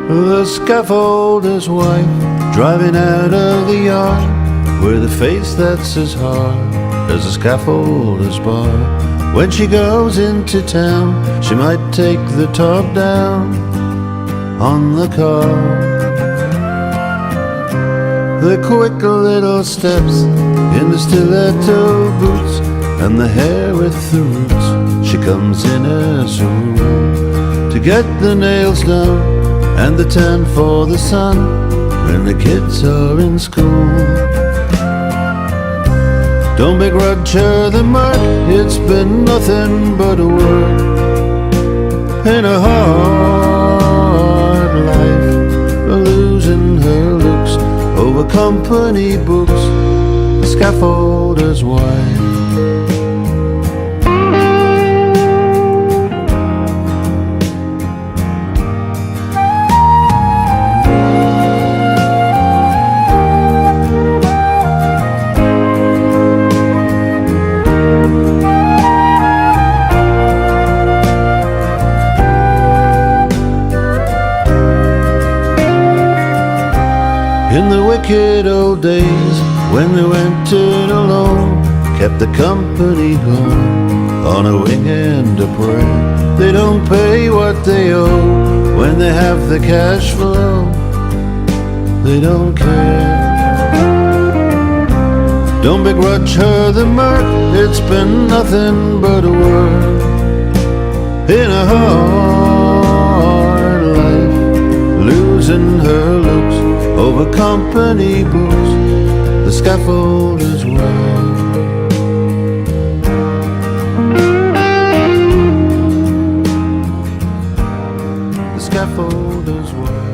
The scaffolder's wife, driving out of the yard, with a face that's as hard as a scaffolder's bar. When she goes into town, she might take the top down on the car. The quick little steps in the stiletto boots, and the hair with the roots. She comes in as a rule to get the nails done and the tan for the sun when the kids are in school. Don't begrudge her the mark, it's been nothing but a word in a hard life, losing her looks over company books, the scaffolder's wife. In the wicked old days, when they went in alone, kept the company going on a wing and a prayer. They don't pay what they owe when they have the cash flow. They don't care. Don't begrudge her the mark, it's been nothing but a word in a hard life, losing her looks over company books, the scaffolder's wife. The scaffolder's wife.